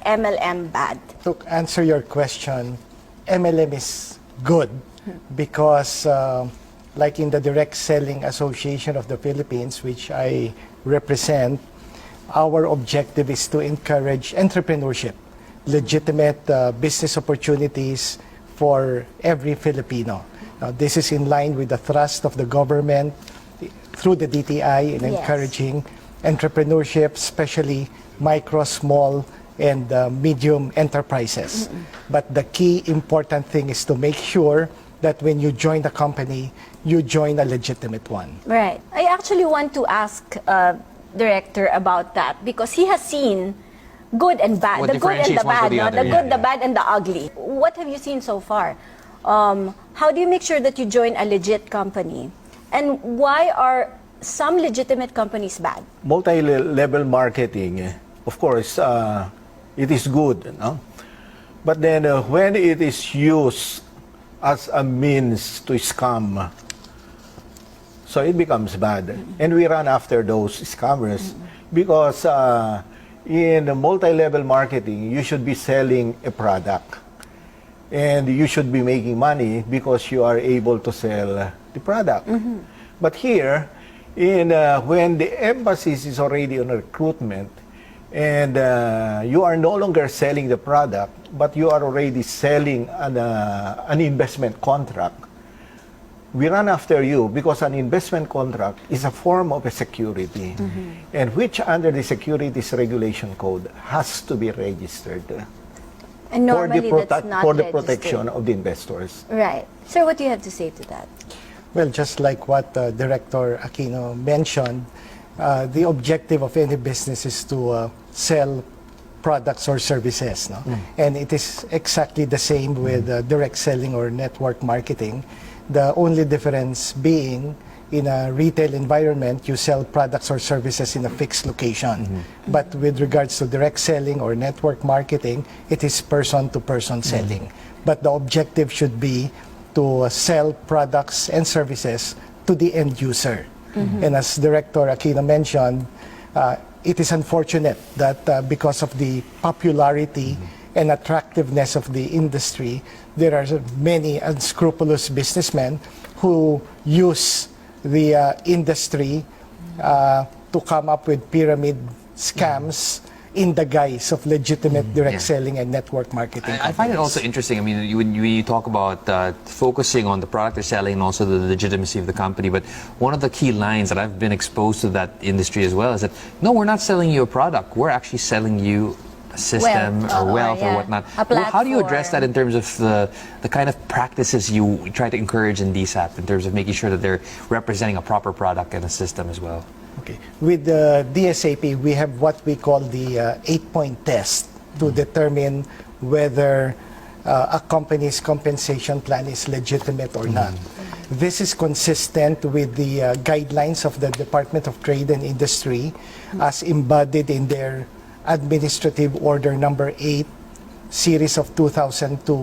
MLM bad? To answer your question, MLM is good because like in the Direct Selling Association of the Philippines, which I represent, our objective is to encourage entrepreneurship, legitimate business opportunities for every Filipino. Now, this is in line with the thrust of the government through the DTI in encouraging entrepreneurship, especially micro, small, and medium enterprises. But the key important thing is to make sure that when you join the company, you join a legitimate one. Right. I actually want to ask Director about that because he has seen good and bad, the good and the bad, the good, the bad, and the ugly. What have you seen so far? How do you make sure that you join a legit company? And why are some legitimate companies bad? Multi-level marketing, of course, it is good, no? But then when it is used as a means to scam, so it becomes bad. And we run after those scammers because in multi-level marketing, you should be selling a product. And you should be making money because you are able to sell the product. But here, when the emphasis is already on recruitment, and you are no longer selling the product, but you are already selling an investment contract, we run after you because an investment contract is a form of a security, and which under the Securities Regulation Code has to be registered. And normally that's not for the registered. protection of the investors. Right. Sir, what do you have to say to that? Well, just like what Director Aquino mentioned, the objective of any business is to sell products or services. No? And it is exactly the same with direct selling or network marketing. The only difference being in a retail environment, you sell products or services in a fixed location. But with regards to direct selling or network marketing, it is person-to-person selling. But the objective should be to sell products and services to the end user. And as Director Aquino mentioned, it is unfortunate that because of the popularity and attractiveness of the industry, there are many unscrupulous businessmen who use the industry to come up with pyramid scams in the guise of legitimate direct selling and network marketing. I find it also interesting. I mean, when you talk about focusing on the product they're selling and also the legitimacy of the company, but one of the key lines that I've been exposed to that industry as well is that, no, we're not selling you a product. We're actually selling you a system or wealth or whatnot. How do you address that in terms of the kind of practices you try to encourage in DSAP in terms of making sure that they're representing a proper product and a system as well? Okay. With the DSAP, we have what we call the 8-point test to determine whether a company's compensation plan is legitimate or not. This is consistent with the guidelines of the Department of Trade and Industry as embodied in their Administrative Order Number 8, Series of 2002,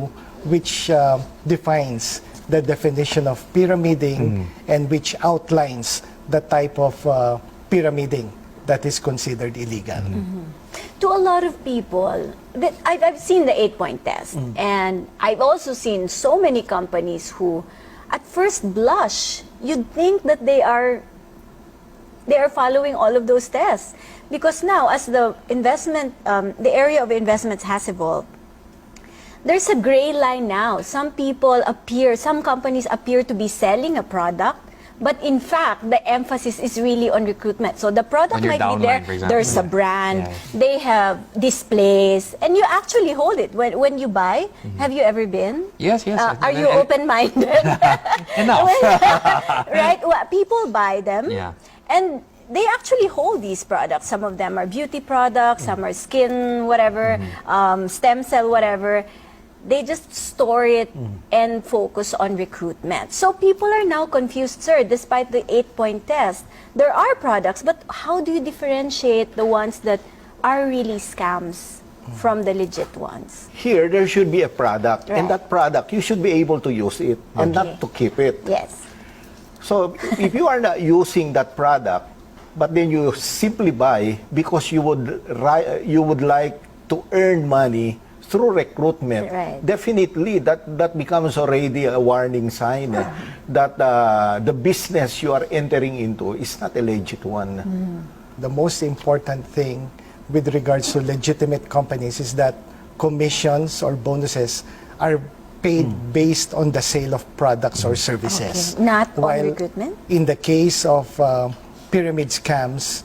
which defines the definition of pyramiding and which outlines the type of pyramiding that is considered illegal. To a lot of people, I've seen the 8-point test, and I've also seen so many companies who, at first blush, you'd think that they are following all of those tests. Because now, as the area of investments has evolved, there's a gray line now. Some companies appear to be selling a product, but in fact, the emphasis is really on recruitment. So the product might be there, there's a brand, they have displays, and you actually hold it. When you buy, have you ever been? Yes. Are you open-minded? Enough. Right? Well, people buy them, and they actually hold these products. Some of them are beauty products, some are skin, whatever, stem cell, whatever. They just store it and focus on recruitment. So people are now confused, sir, despite the 8-point test. There are products, but how do you differentiate the ones that are really scams from the legit ones? Here, there should be a product, and that product, you should be able to use it and not to keep it. Yes. So if you are not using that product, but then you simply buy because you would like to earn money through recruitment, Right. definitely that becomes already a warning sign that the business you are entering into is not a legit one. The most important thing with regards to legitimate companies is that commissions or bonuses are paid based on the sale of products or services. Okay. Not on While recruitment? in the case of pyramid scams,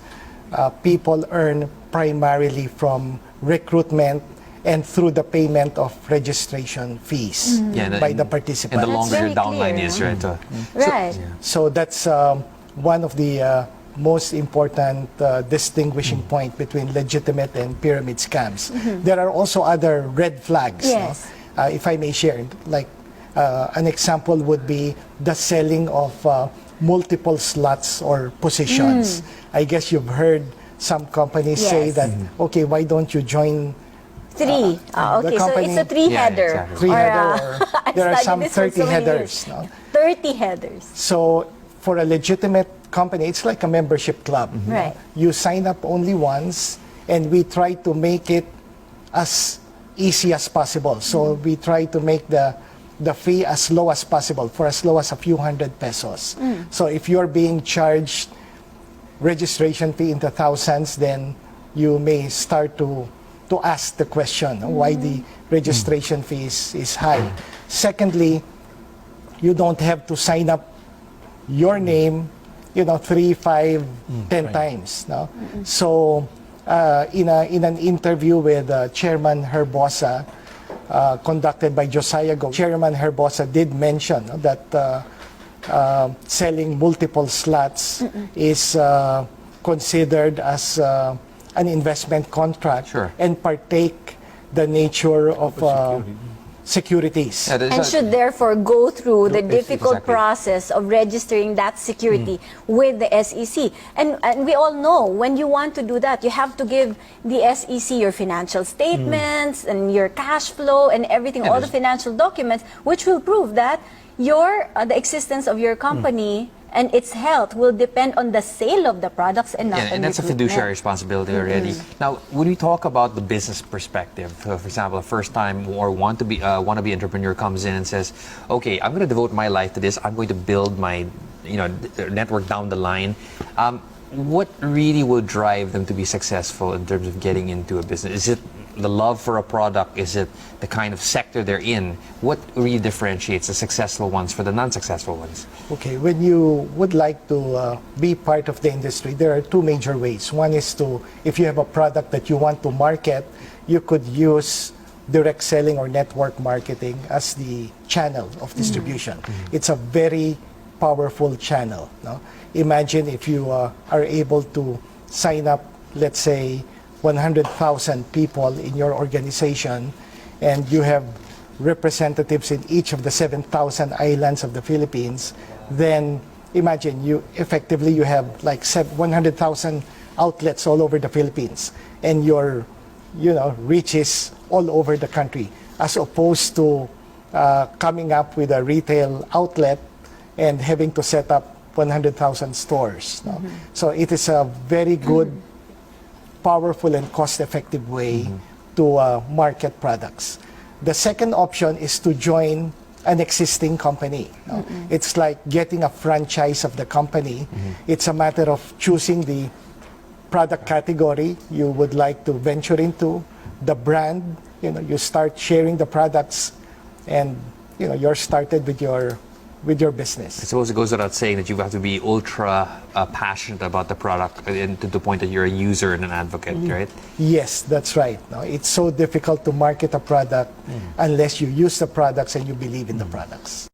people earn primarily from recruitment and through the payment of registration fees by the participants. And the longer very your downline clear, is, right? Right. So that's one of the most important distinguishing point between legitimate and pyramid scams. There are also other red flags. Yes. No? If I may share, like an example would be the selling of multiple slots or positions. I guess you've heard some companies say Yes. that, okay, why don't you join Three. Okay, so company- it's a three-header. Yeah, exactly. three-header, Or, or I've there are studied some this for 30 so many headers. years. No? 30 headers. So for a legitimate company, it's like a membership club. Right. You sign up only once, and we try to make it as easy as possible. So we try to make the fee as low as possible, for as low as a few hundred pesos. So if you're being charged registration fee into thousands, then you may start to ask the question why the registration fee is high. Secondly, you don't have to sign up your name, 3, 5, 10 times. No? So in an interview with Chairman Herbosa, conducted by Josiah Go, Chairman Herbosa did mention that selling multiple slots is considered as an investment contract Sure. and partake the nature of securities. Yeah, there's And a- should therefore go through the difficult Exactly. process of registering that security with the SEC. And we all know when you want to do that, you have to give the SEC your financial statements and your cash flow and everything, all the financial documents, which will prove that the existence of your company and its health will depend on the sale of the products and not Yeah, on and that's a recruitment. fiduciary responsibility already. Now, when we talk about the business perspective, for example, a first-time or wannabe entrepreneur comes in and says, "Okay, I'm going to devote my life to this. I'm going to build my, network down the line." What really will drive them to be successful in terms of getting into a business? Is it the love for a product? Is it the kind of sector they're in? What really differentiates the successful ones for the non-successful ones? Okay, when you would like to be part of the industry, there are two major ways. One is if you have a product that you want to market, you could use direct selling or network marketing as the channel of distribution. It's a very powerful channel. No? Imagine if you are able to sign up, let's say, 100,000 people in your organization, and you have representatives in each of the 7,000 islands of the Philippines, then imagine you have like 100,000 outlets all over the Philippines, and your reach is all over the country, as opposed to coming up with a retail outlet and having to set up 100,000 stores. No? So it is a very good, powerful, and cost-effective way to market products. The second option is to join an existing company. No? It's like getting a franchise of the company. It's a matter of choosing the product category you would like to venture into, the brand. You start sharing the products, and you're started with your business. I suppose it goes without saying that you have to be ultra passionate about the product and to the point that you're a user and an advocate, right? Yes, that's right. No, it's so difficult to market a product unless you use the products and you believe in the products.